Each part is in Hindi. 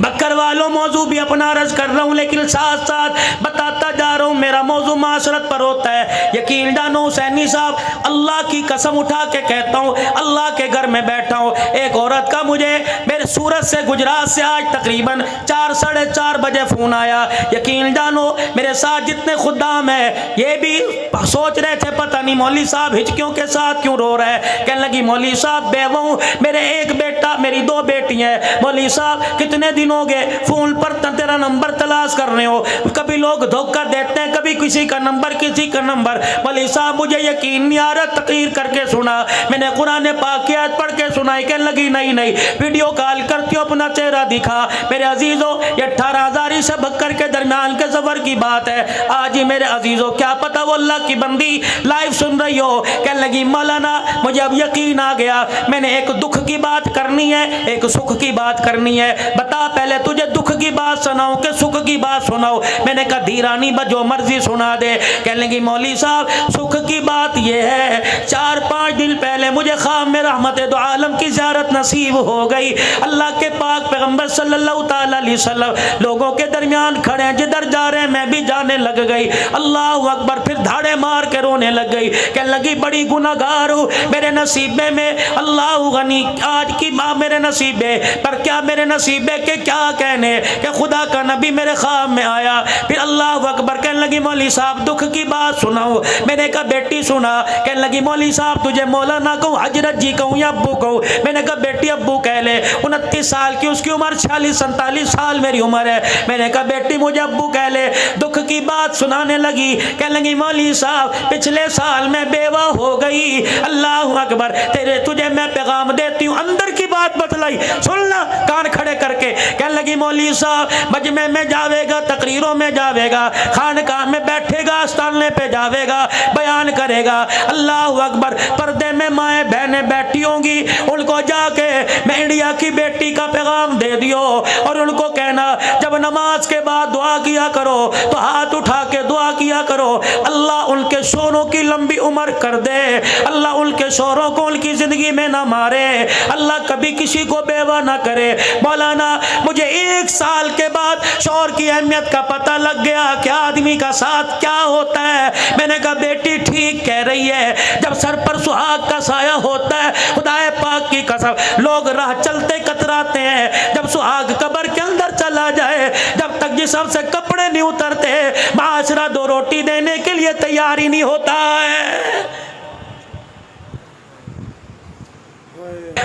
बक्कर वालों मौजू भी अपना अर्ज कर रहा हूँ, लेकिन साथ साथ बताता जा रहा हूँ मेरा मौजू माशरत पर होता है। यकीन जानो हुसैनी साहब, अल्लाह की कसम उठा के कहता हूँ, अल्लाह के घर में बैठा हूँ, एक औरत का मुझे मेरे सूरत से गुजरात से आज तकरीबन 4 साढ़े 4 बजे फ़ोन आया। यकीन जानो मेरे साथ जितने खुदाम है ये भी सोच रहे थे पता नहीं मौलवी साहब हिचकियों के साथ क्यों रो रहे हैं। कहने लगी मौलवी साहब बेवा हूँ, मेरे एक बेटा मेरी 2 बेटियाँ हैं। मौलवी साहब कितने दिन हो गए फ़ोन पर तेरा नंबर तलाश कर रहे हो, कभी लोग धोखा देते हैं, कभी किसी का नंबर किसी का नंबर। मौलवी साहब मुझे यकीन नहीं आ रहा, तकरीर करके सुना, मैंने कुरान पाक की आयत पढ़ के सुनाई। कहने लगी नहीं वीडियो कॉल करती हो अपना चेहरा दिखा। मेरे अजीज़ों ये 18,000 से बक्कर के दरमियान के सफ़र की बात है। आज ही मेरे अजीज़ों क्या पता वो अल्लाह की बंदी लाइव सुन रही हो। कहने लगी मौलाना मुझे अब यकीन आ गया, मैंने एक दुख की बात करनी है एक सुख की बात करनी है। बता पहले तुझे दुख की बात सुनाऊं कि सुख की बात सुनाऊं। मैंने कहा धीरानी जो मर्जी सुना दे। कहने लगी मौलवी साहब सुख की बात यह है, 4-5 दिन पहले मुझे ख्वाब में रहमत दो आलम की ज़ियारत नसीब हो गई। अल्लाह के पाक पैगंबर सल्लल्लाहु अलैहि वसल्लम लोगों के दरमियान खड़े हैं, जिधर जा रहे हैं मैं भी जाने लग गई। अल्लाह अकबर, फिर धाड़े मार के रोने लग गई। कहने लगी बड़ी गुनाहगार हूँ, मेरे नसीबे में अल्लाह गनी आज की माँ मेरे नसीबे पर क्या मेरे नसीबे के क्या कहने कि खुदा का नबी मेरे ख्वाब में आया। फिर अल्लाह अकबर, कहने लगी मौलवी साहब दुख की बात सुनाओ। मैंने कहा बेटी सुना। कहने लगी मौलवी साहब तुझे मौलाना कहूँ हजरत जी कहूँ या अब्बू कहूँ। मैंने कहा बेटी अब्बू कह ले। 29 साल की उसकी उम्र 46-47 साल मेरी उम्र है। मैंने कहा बेटी मुझे अब्बू कह ले। दुख की बात सुनाने लगी। कहने लगी मौलवी साहब पिछले साल मैं बेवा हो गई। अल्लाह अकबर, तेरे तुझे मैं पैगाम देती हूँ, अंदर की बात बतलाई सुनना कान खड़े करके। कहने लगी मौलवी साहब मजमे में जावेगा, तकरीरों में जावेगा, खानकाह में बैठेगा, आस्थाने पे जावेगा, बयान करेगा। अल्लाह अकबर, पर्दे में माए बहनें बैठी होंगी, उनको जाके मैं इंडिया की बेटी का पैगाम दे दियो और उनको कहना जब नमाज के बाद दुआ किया करो तो हाथ उठा के दुआ किया करो, अल्लाह उनके शोरों की लंबी उम्र कर दे, अल्लाह उनके शोरों को उनकी जिंदगी में ना मारे, अल्लाह कभी किसी को बेवा ना करे। मौलाना मुझे 1 साल के बाद शौहर की अहमियत का पता लग गया कि आदमी का साथ क्या होता है। मैंने कहा बेटी ठीक कह रही है, जब सर पर सुहाग का साया होता है खुदाए पाक की कसम लोग राह चलते कतराते हैं। जब सुहाग कब्र के अंदर चला जाए, जब तक जिस्म से कपड़े नहीं उतरते, माशरा 2 रोटी देने के लिए तैयार ही नहीं होता है।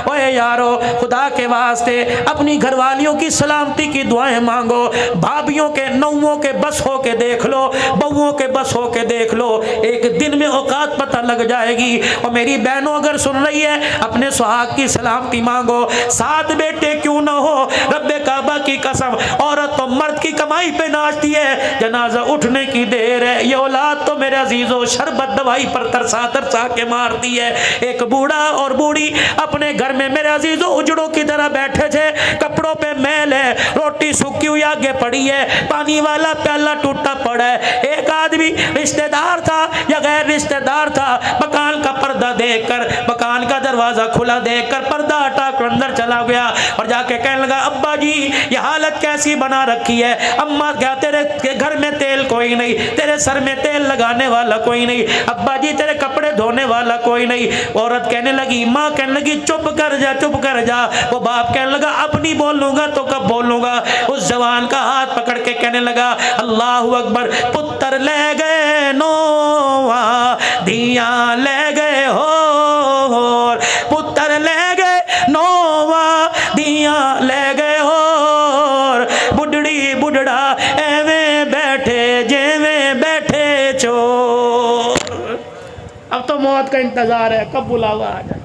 ओए यारो खुदा के वास्ते अपनी घरवालियों की सलामती की दुआएं मांगो। भाभियों के नौओं के बस हो के देख लो, बहुओं के बस हो के देख लो, एक दिन में औकात पता लग जाएगी। और मेरी बहनों अगर सुन रही है अपने सुहाग की सलामती मांगो। 7 बेटे क्यों ना हो, रब्बे काबा की कसम औरत तो मर्द की कमाई पे नाचती है, जनाजा उठने की देर है। ये औलाद तो मेरे अजीजों शरबत दवाई पर तरसा तरसा के मारती है। एक बूढ़ा और बूढ़ी अपने घर में मेरे अजीजों उजड़ों की तरह बैठे थे, कपड़ों पे मैल है, रोटी सूखी हुई आगे पड़ी है, पानी वाला प्याला टूटा पड़ा है। एक आदमी रिश्तेदार था या गैर रिश्तेदार था, मकान का पर्दा देखकर, मकान का दरवाजा खुला देखकर पर्दा हटा कर अंदर चला गया और जाके कहने लगा अब्बा जी ये हालत कैसी बना रखी है। अम्मा क्या तेरे घर में तेल कोई नहीं, तेरे सर में तेल लगाने वाला कोई नहीं, अब्बा जी तेरे कपड़े धोने वाला कोई नहीं। औरत कहने लगी, माँ कहने लगी चुप कर जा चुप कर जा। वो बाप कहने लगा अब नहीं बोलूंगा तो कब बोलूंगा। उस जवान का हाथ पकड़ के कहने लगा अल्लाह अकबर, पुत्र ले गए नोवा दिया ले गए हो, पुत्र ले गए नोवा दिया ले गए हो, बुढ़ड़ी बुढ़ड़ा एवें बैठे जेवें बैठे चोर। अब तो मौत का इंतजार है, कब बुलावा आ जाए।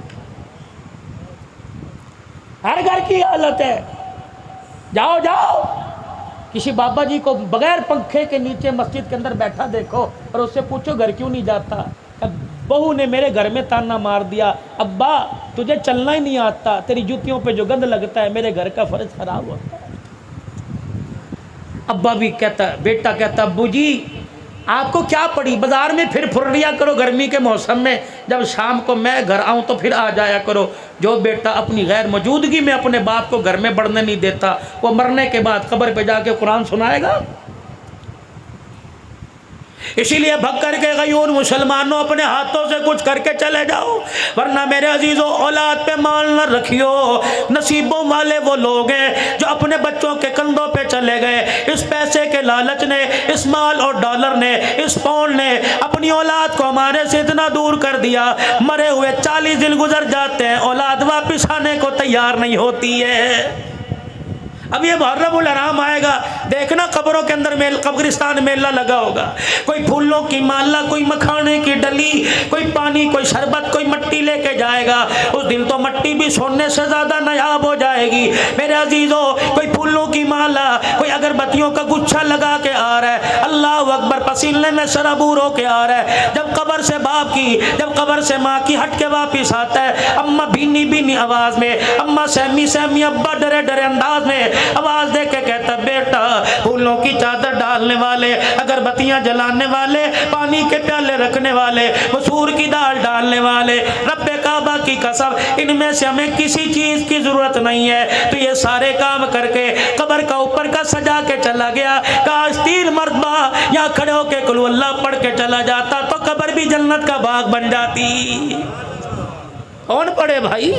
हर घर की हालत है। जाओ जाओ किसी बाबा जी को बगैर पंखे के नीचे मस्जिद के अंदर बैठा देखो और उससे पूछो घर क्यों नहीं जाता। बहू ने मेरे घर में ताना मार दिया, अब्बा तुझे चलना ही नहीं आता, तेरी जूतियों पे जो गंद लगता है मेरे घर का फर्ज खराब होता है। अब्बा भी कहता, बेटा कहता अब्बू जी आपको क्या पड़ी, बाजार में फिर फुर्रिया करो गर्मी के मौसम में, जब शाम को मैं घर आऊं तो फिर आ जाया करो। जो बेटा अपनी गैर मौजूदगी में अपने बाप को घर में बढ़ने नहीं देता, वो मरने के बाद कब्र पे जाके कुरान सुनाएगा। इसीलिए भग करके गयूर मुसलमानों अपने हाथों से कुछ करके चले जाओ, वरना मेरे अजीजों औलाद पे माल न रखियो। नसीबों वाले वो लोग हैं जो अपने बच्चों के कंधों पे चले गए। इस पैसे के लालच ने, इस माल और डॉलर ने, इस पाउंड ने अपनी औलाद को हमारे से इतना दूर कर दिया, मरे हुए 40 दिन गुजर जाते हैं, औलाद वापिस आने को तैयार नहीं होती है। अब ये मुहर्रमुल हराम आएगा, देखना कब्रों के अंदर कब्रिस्तान मेला लगा होगा, कोई फूलों की माला, कोई मखाने की डली, कोई पानी, कोई शरबत, कोई मट्टी लेके जाएगा। उस दिन तो मट्टी भी सोने से ज्यादा नायाब हो जाएगी। मेरे अजीजों, कोई फूलों की माला, कोई अगरबत्तियों का गुच्छा लगा के आ रहा है, अल्लाह अकबर, पसीने में शराबूर होके आ रहा है। जब कब्र से बाप की, जब कब्र से माँ की हट के वापिस आता है, अम्मा भीनी भीनी आवाज में, अम्मा सहमी सहमी, अब्बा डरे डरे अंदाज में आवाज दे के कहता बेटा फूलों की चादर डालने वाले, अगरबत्तियां जलाने वाले, पानी के प्याले रखने वाले, मसूर की दाल डालने वाले, रब्बे काबा की कसम इनमें से हमें किसी चीज की जरूरत नहीं है। तो ये सारे काम करके कब्र का ऊपर का सजा के चला गया। काश 3 मरतबा यहाँ खड़े होके कुल अल्लाह पढ़ के चला जाता तो कब्र भी जन्नत का बाग बन जाती। कौन पढ़े भाई?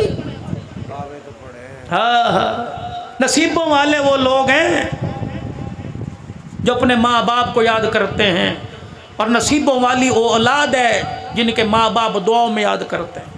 हाँ हाँ, नसीबों वाले वो लोग हैं जो अपने माँ बाप को याद करते हैं, और नसीबों वाली वो औलाद है जिनके माँ बाप दुआओं में याद करते हैं।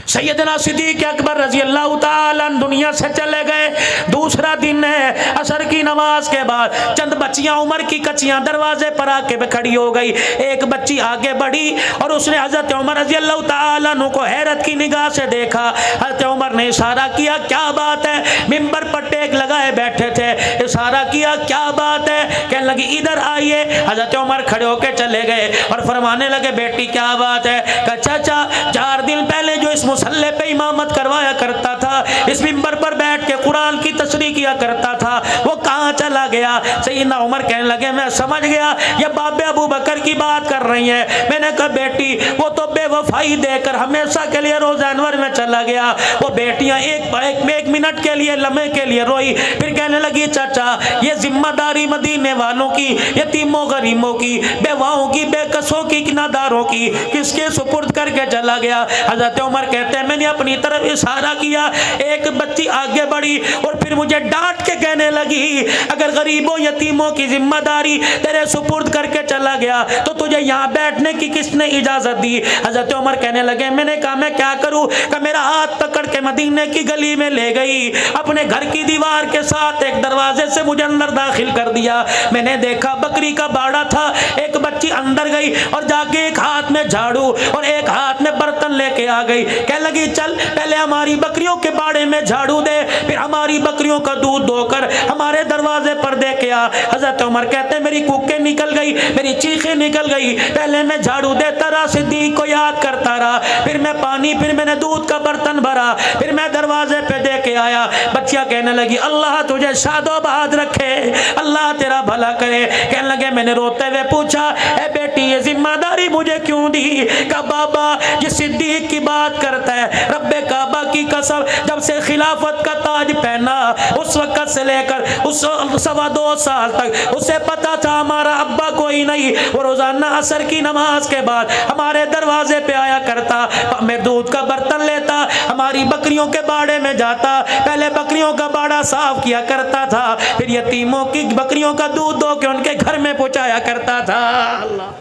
सैयदना सिद्दीक़ अकबर रजी अल्लाह ताला दुनिया से चले गए। दूसरा दिन है, असर की नमाज के बाद चंद बच्चियां उम्र की कच्चियां दरवाजे पर आके खड़ी हो गई। एक बच्ची आगे बढ़ी और उसने हजरत उमर रजी अल्लाह ताला अन्हु को हैरत की निगाह से देखा। हजरत उमर ने इशारा किया, क्या बात है? मिंबर पर टेक लगाए बैठे थे, इशारा किया, क्या बात है? कहने लगी इधर आइए। हजरत उमर खड़े होके चले गए और फरमाने लगे, बेटी क्या बात है? कहा चाचा 4 दिन पहले जो इस मुसल्ले पे इमामत करवाया करता था, इस मिंबर पर बैठ के कुरान की तशरीह किया करता था, वो कहाँ चला गया? सैयदना उमर कहने लगे, मैं समझ गया ये बाबे अबू बकर की बात कर रही है। मैंने कहा बेटी वो तो बेवफाई देकर हमेशा के लिए रोज़ा अनवर में चला गया। वो बेटियां एक मिनट के लिए, लम्हे के लिए रोई, फिर कहने लगी चाचा ये जिम्मेदारी मदीने वालों की, यतीमों गरीबों की, बेवाओं की, बेकसों की, किनादारों की किसके सुपुर्द करके चला गया? हजरत उमर कहते हैं मैंने अपनी तरफ इशारा किया, एक बच्ची आगे बढ़ी और फिर मुझे डांट के कहने लगी, अगर गरीबों यतीमों की जिम्मेदारी तेरे सुपुर्द करके चला गया तो तुझे यहाँ बैठने की किसने इजाजत दी? हजरत उमर कहने लगे, मैंने कहा मैं क्या करूँ? कि मेरा हाथ पकड़ के मदीने की गली में ले गई, अपने घर की दीवार के साथ एक दरवाजे से मुझे अंदर दाखिल कर दिया। मैंने देखा बकरी का बाड़ा था, एक बच्ची अंदर गई और जाके एक हाथ में झाड़ू और एक हाथ में बर्तन लेके आ गई। कहने लगी चल पहले हमारी बकरियों के बाड़े में झाड़ू दे, फिर हमारी बकरियों का दूध धोकर हमारे दरवाजे पर दे के आ। हजरत उमर कहते मेरी कूकें निकल गई, मेरी चीखें निकल गई, पहले मैं झाड़ू देता रहा, सिद्दीक को याद करता रहा, फिर मैं पानी, फिर मैंने दूध का बर्तन भरा, फिर मैं दरवाजे पे दे के आया। बच्चियां कहने लगी अल्लाह तुझे शादोबाद रखे, अल्लाह तेरा भला करे। कहने लगे मैंने रोते हुए पूछा, ए बेटी ये जिम्मेदारी मुझे क्यों दी? का बाबा ये सिद्दीक की बात करता है, रब्बे काबा की कसम जब से खिलाफत का ताज पहना उस वक्त से लेकर उस 2.25 साल तक उसे पता था हमारा अब्बा कोई नहीं, वो रोजाना असर की नमाज के बाद हमारे दरवाजे पे आया करता, मैं दूध का बर्तन लेता, हमारी बकरियों के बाड़े में जाता, पहले बकरियों का बाड़ा साफ किया करता था, फिर यतीमों की बकरियों का दूध दो के उनके घर में पहुंचाया करता था। अल्लाह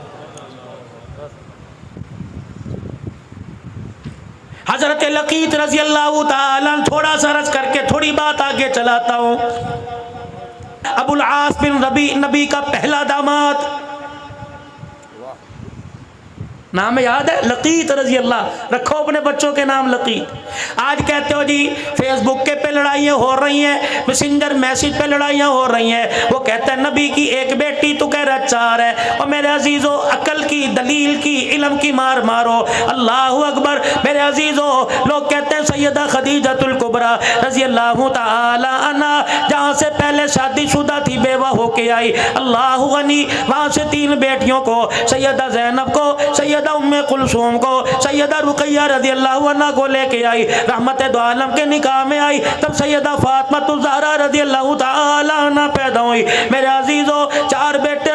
हजरत लकीत रजी अल्लाह ताला, थोड़ा सा रस करके थोड़ी बात आगे चलाता हूँ। अबुल आस बिन रबी नबी का पहला दामाद, नाम याद है? लकीत रजी अल्लाह, रखो अपने बच्चों के नाम लकीत। आज कहते हो जी फेसबुक के पे लड़ाइयाँ हो रही हैं, मैसेंजर मैसेज पे लड़ाइयाँ हो रही हैं। वो कहता है नबी की एक बेटी, तू कह रहा 4 है। और मेरे अजीज़ों अकल की, दलील की, इल्म की मार मारो। अल्लाह अकबर। मेरे अजीज़ों लोग कहते हैं सैयदा खदीजतुल कुबरा रजी अल्लाह ताला अन्हा जहाँ से पहले शादीशुदा थी, बेवा होके आई, अल्लाह गनी, वहाँ से 3 बेटियों को, सैयदा ज़ैनब को, सैयदा उम्मे कुलसूम को, सैयदा रुकैया रज़ी अल्लाह अन्हा को लेके आई, रहमत दो आलम के निकाह में आई। तब सैयदा फातिमा ज़हरा रज़ी अल्लाह ताला अन्हा पैदा हुई। मेरे अजीज़ों 4 बेटे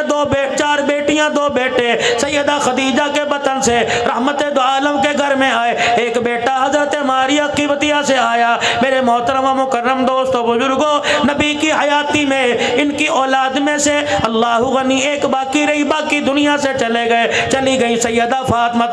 4 बेटियां 2 बेटे सैयदा खदीजा के बतन से रहमत दो आलम के घर में आए। एक बेटा हजरत मारिया क़िब्तिया से आया। मेरे मोहतरम मुकर्रम दोस्तों बुजुर्गों, नबी की हयाती में इनकी औलाद में से अल्लाह गनी एक बाकी रही, बाकी दुनिया से चली गई सैयदा फातिमा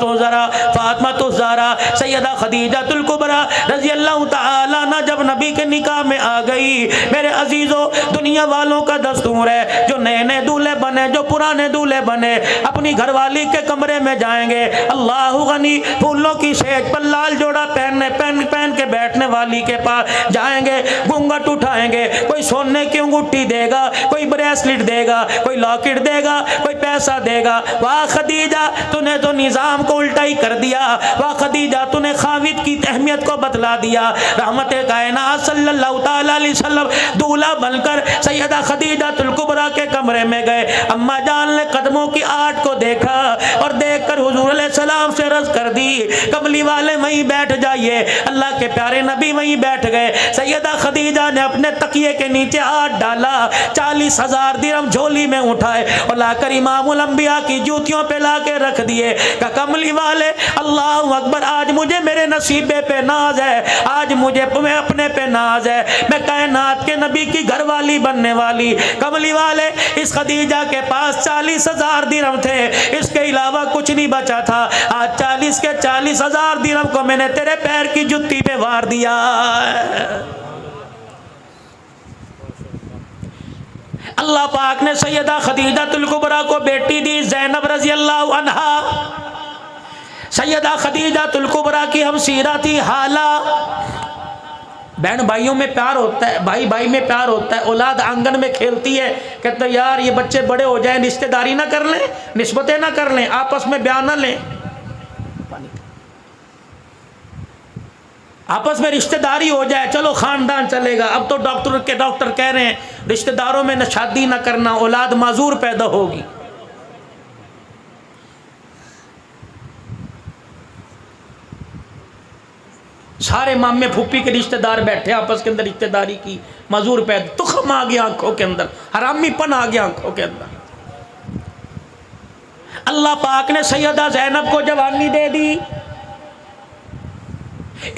ज़हरा सैयदा खदीजतुल कुबरा रज़ी अल्लाह ताला अन्हा जब नबी के निकाह में आ गई। मेरे अजीज़ों दुनिया वालों का दस्तूर है, जो नए दूल्हे बने, जो पुराने दूल्हे बने, अपनी घरवाली के कमरे में जाएंगे, अल्लाह गनी फूलों की सेज पर लाल जोड़ा पहन के बैठने वाली के पास जाएंगे, घूंघट उठाएंगे, कोई सोने की अंगूठी देगा, कोई ब्रेसलेट देगा, कोई लॉकेट देगा, कोई पैसा देगा। वाह खदीजा तूने तो निज़ाम को उल्टा ही कर दिया। वाह खदीजा तूने खाविद की अहमियत को बतला दिया। रहमत कायनात सल्लल्लाहु ताला अलैहि वसल्लम दूल्हा बनकर सैयदा खदीजतुल कुबरा के कमरे में गए। अम्मा जान ने कदमों की आट को देखा और देखकर हुजूर अलैहिस्सलाम से अर्ज़ कर दी कमली वाले वहीं बैठ जाइए। अल्लाह के प्यारे नबी वहीं बैठ गए। सैयदा खदीजा ने अपने तकिए के नीचे हाथ डाला, 40,000 दिरहम झोली में उठाए और लाकर इमामुल अंबिया की जूतियों पे ला के रख दिए। का कमली वाले अल्लाह अकबर, आज मुझे मेरे नसीबे पे नाज है, आज मुझे अपने पे नाज है, मैं कायनात के नबी की घरवाली बनने वाली। कमली वाले इस खदीजा के पास 40,000 दिरहम थे, इसके अलावा कुछ नहीं बचा था। आज 40,000 दिरहम को मैंने तेरे पैर की जुत्ती पे वार दिया। अल्लाह पाक ने सैयदा खदीजतुल कुबरा को बेटी दी ज़ैनब रज़ी अल्लाह अन्हा। सैयदा खदीजतुल कुबरा की हम सीरा थी हाला। बहन भाइयों में प्यार होता है, भाई भाई में प्यार होता है। औलाद आंगन में खेलती है, कहते यार ये बच्चे बड़े हो जाएं, रिश्तेदारी ना कर लें, निस्बतें ना कर लें, आपस में ब्याह ना लें, आपस में रिश्तेदारी हो जाए, चलो खानदान चलेगा। अब तो डॉक्टर कह रहे हैं रिश्तेदारों में न शादी ना करना, औलाद माजूर पैदा होगी। सारे मामे फूफी के रिश्तेदार बैठे आपस के अंदर रिश्तेदारी की, माजूर पैदा, तुखम आ गया आंखों के अंदर, हरामीपन आ गया आंखों के अंदर। अल्लाह पाक ने सैयदा ज़ैनब को जवानी दे दी।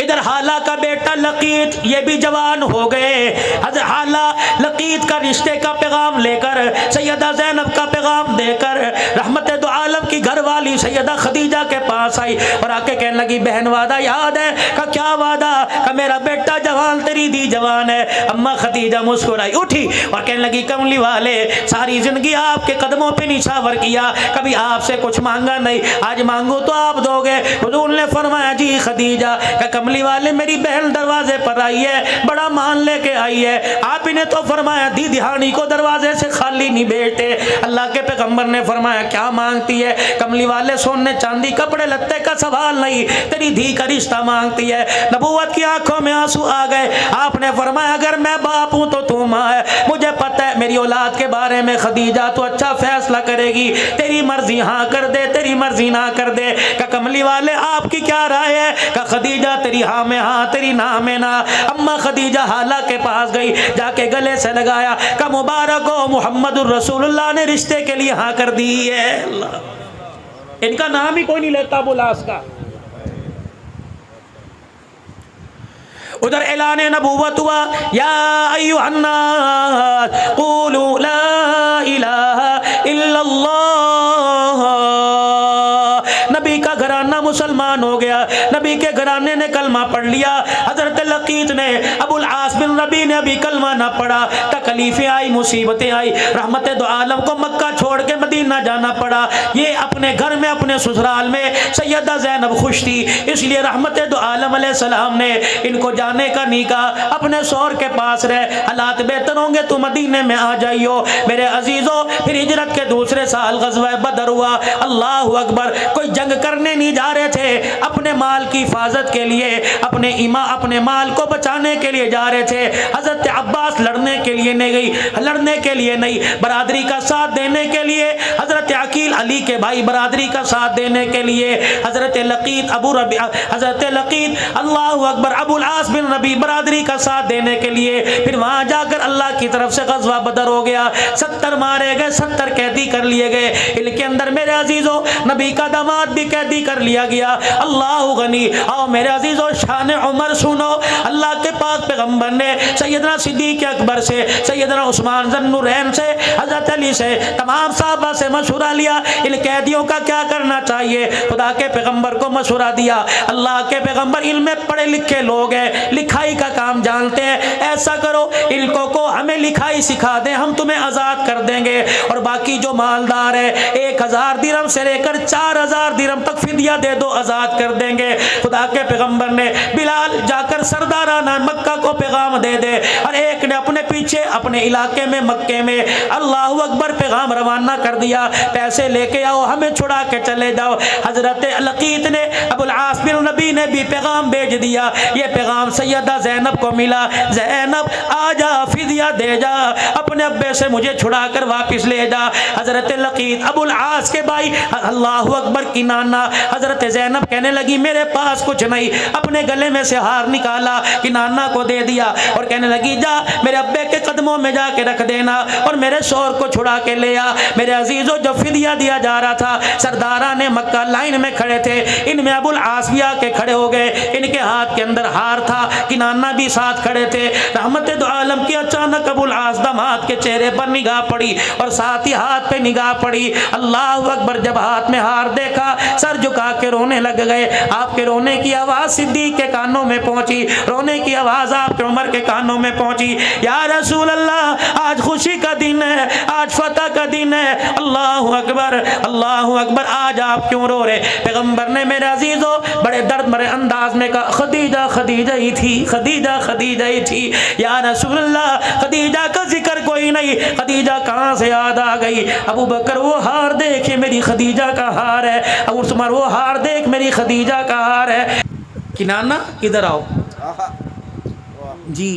इधर हाला का बेटा लकीत, ये भी जवान हो गए। हज़रत हाला लकीत का रिश्ते का पैगाम लेकर, सैयदा ज़ैनब का पैगाम देकर रहमत दो आलम की घरवाली सैयदा खदीजा के पास आई और आके कहने लगी बहन वादा याद है? का क्या वादा? का मेरा बेटा जवान, तेरी दी जवान है। अम्मा खदीजा मुस्कुराई, उठी और कहने लगी कमली वाले सारी जिंदगी आपके कदमों पे निछावर किया, कभी आपसे कुछ मांगा नहीं, आज मांगू तो आप दोगे। हुजूर ने फरमाया जी खदीजा, कमली वाले मेरी बहन दरवाजे पर आई है, बड़ा मान लेके आई है, आप इन्हें तो फरमाया दी दिहानी को दरवाजे से खाली नहीं भेजते। अल्लाह के पैगंबर ने फरमाया क्या मांगती है? कमली वाले सोने चांदी कपड़े लत्ते का सवाल नहीं, तेरी धी का रिश्ता मांगती है। नबूवत की आंखों में आंसू आ गए। आपने फरमाया अगर मैं बाप हूं तो तू मां है, मुझे पता है मेरी औलाद के बारे में खदीजा तो अच्छा फैसला करेगी, तेरी मर्जी हाँ कर दे, तेरी मर्जी ना कर दे। का कमली वाले आपकी क्या राय है? का खदीजा तेरी हाँ में हाँ, तेरी ना में ना। अम्मा खदीजा हाला के पास गई, जाके गले से लगाया, का मुबारक हो मुहम्मदुर रसूलुल्लाह ने रिश्ते के लिए हाँ कर दी है। अल्लाह, इनका नाम ही कोई नहीं लेता बुलास का। उधर ऐलान नबूवत हुआ, या अय्युहन्नास क़ूलू ला इलाहा इल्लल्लाह। नबी का घराना मुसलमान हो गया, नबी के घराने ने कलमा पढ़ लिया। हजरत लकी लकीत ने, अबुल आस बिन रबी ने अभी कलमा ना पढ़ा, तकलीफें आई, मुसीबतें आई, रहमत दो आलम को मक्का छोड़ के मदीना जाना पड़ा। ये अपने घर में अपने ससुराल में सैयदा ज़ैनब खुश थी, इसलिए रहमत दो आलम अलैहिस्सलाम ने इनको जाने का नहीं कहा, अपने शौहर के पास रहे, हालात बेहतर होंगे तो मदीने में आ जाइयो। मेरे अजीजों, फिर हिजरत के दूसरे साल गज़वा बदर हुआ। अल्लाहु अकबर, कोई जंग करने नहीं जा रहे थे, अपने माल की हिफाजत के लिए, अपने माल को बचाने के लिए जा रहे थे। हजरत अब्बास लड़ने के लिए नहीं, बरादरी का साथ देने के लिए, हजरत अकील अली के भाई बरादरी का साथ देने के लिए, हजरत लकीत अल्लाहु अकबर अबुल आस बिन रबी बरादरी का साथ देने के लिए, फिर वहां जाकर अल्लाह की तरफ से गज़वा बदर हो गया। 70 मारे गए, 70 कैदी कर लिए गए। इनके अंदर मेरे अजीजों नबी का दामाद भी कैदी कर लिया गया। अल्लाह गनी। आओ मेरे अजीजों, शान उमर सुनो। अल्लाह के पाक पैगंबर ने सैयदना सिद्दीक अकबर से, सैयदना उस्मान ज़न्नुरैन से, हजरत अली से, तमाम साहबा से मशवरा लिया, इन कैदियों का क्या करना चाहिए। खुदा के पैगंबर को मशवरा दिया। अल्लाह के पैगंबर इल्म पढ़े लिखे लोग हैं, लिखाई का काम जानते हैं, ऐसा करो इनको को हमें लिखाई सिखा दें, हम तुम्हें आज़ाद कर देंगे, और बाकी जो मालदार है 1000 दिरहम से लेकर 4000 दिरहम तक फिदिया दे दो, आज़ाद कर देंगे। खुदा के पैगंबर ने बिलाल जाकर सरदाराना मक्का को पैगाम दे दे, और एक ने अपने पीछे अपने इलाके में मक्के में अल्लाहु अकबर पैगाम रवाना कर दिया, पैसे लेके आओ, हमें छुड़ा के चले जाओ। हजरत लकीत ने, अबुल आस बिन नबी ने भी पैगाम भेज दिया। ये पैगाम सैयदा ज़ैनब को मिला, ज़ैनब आजा, फिदिया दे जा, अपने अब्बे से मुझे छुड़ा कर वापिस ले जा। हजरत लकीत अबुल आस के भाई अल्लाहु अकबर की नाना हजरत ज़ैनब कहने लगी मेरे पास कुछ नहीं, अपने गले में से हार निकाला कि नाना को दे दिया, और कहने लगी जा मेरे अब्बे के कदमों में जाके रख देना और मेरे शौहर को छुड़ा के ले आ। मेरे अजीजों, जब फिदिया दिया जा रहा था, सरदारा ने मक्का लाइन में खड़े थे, इनमें अबुल आस भी आके खड़े हो गए, इनके हाथ के अंदर हार था कि नाना भी साथ खड़े थे। रहमत दो आलम की अचानक अबुल आस दामाद के चेहरे पर निगाह पड़ी और साथ ही हाथ पे निगाह पड़ी। अल्लाह अकबर, जब हाथ में हार देखा सर झुका के रोने लग गए। आपके रोने की आवाज़ सिद्दीक के कानों में पहुंची, रोने की आवाज़ आपके उमर के कानों में पहुंची। या रसूल अल्लाह, आज खुशी का दिन है, आज फतह का दिन है, अल्लाह अकबर, आज आप क्यों रो रहे। पैगंबर ने मेरे अजीजों बड़े दर्द भरे अंदाज में कहा, खदीजा ही थी। या रसूल अल्लाह, खदीजा का जिक्र कोई नहीं, खदीजा कहाँ से याद आ गई। अबू बकर, वो हार देख, ये मेरी खदीजा का हार है। अबू उस्मान, वो हार देख, मेरी खदीजा का हार है। कि नाना इधर आओ जी,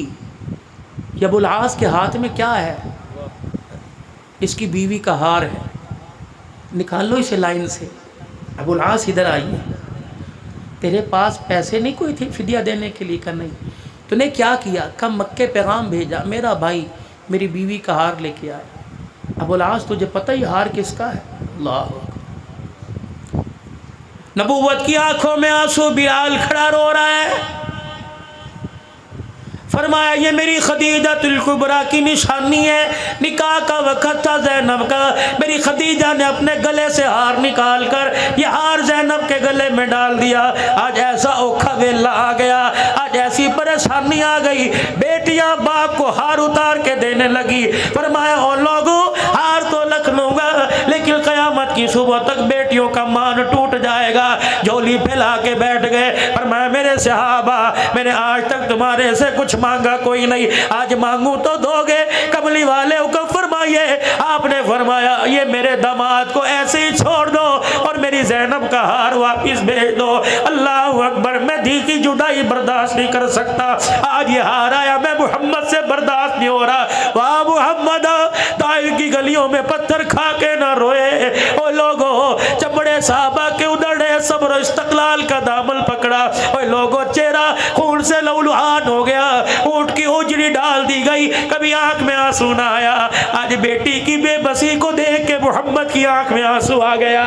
ये अबुल आस के हाथ में क्या है। इसकी बीवी का हार है, निकालो इसे लाइन से। अबुल आस इधर आइए, तेरे पास पैसे नहीं कोई थे फिदिया देने के लिए? का नहीं। तूने क्या किया? कम मक्के पैगाम भेजा, मेरा भाई मेरी बीवी का हार लेके आया। अबुल आस, तुझे पता ही हार किसका है? अल्लाह। नबूवत की आंखों में आंसू, बिलाल खड़ा रो रहा है। फरमाया ये मेरी खदीजातुल कुबरा की निशानी है। निकाह का वक़्त था ज़ैनब का, मेरी खदीजा ने अपने गले से हार निकाल कर ये हार ज़ैनब के गले में डाल दिया। आज ऐसा औखा वेला आ गया, आज ऐसी परेशानी आ गई, बेटियां बाप को हार उतार के देने लगी। फरमाया ओ लोगों, हार तो रख लूँगा, लेकिन क़यामत की सुबह तक बेटियों का मान टूट जाएगा। झोली फैला के बैठ गए। फरमाया मेरे सहाबा, मैंने आज तक तुम्हारे से कुछ मांगा कोई नहीं, आज मांगू तो दोगे। कमली वाले हुक्म फरमाइए। आपने फरमाया ये मेरे दामाद को ऐसे ही छोड़ दो और मेरी ज़ैनब का हार वापिस भेज दो। अल्लाह अकबर, मैं दी की जुदाई बर्दाश्त नहीं कर सकता। आज ये हार आया, मैं मोहम्मद से बर्दाश्त नहीं हो रहा। वाह मोहम्मद, ताइफ की गलियों में पत्थर खा के ना रोए। ओ लोगों, चमड़े साहबा के उधड़े सब्र इस्तक़लाल का दामन पकड़ा। ओ लोगों, चेहरा खून से लहूलुहान हो गया, ऊँट की उजड़ी डाल दी गई, कभी आंख में आंसू ना आया। आज बेटी की बेबसी को देख के मोहम्मद की आंख में आंसू आ गया।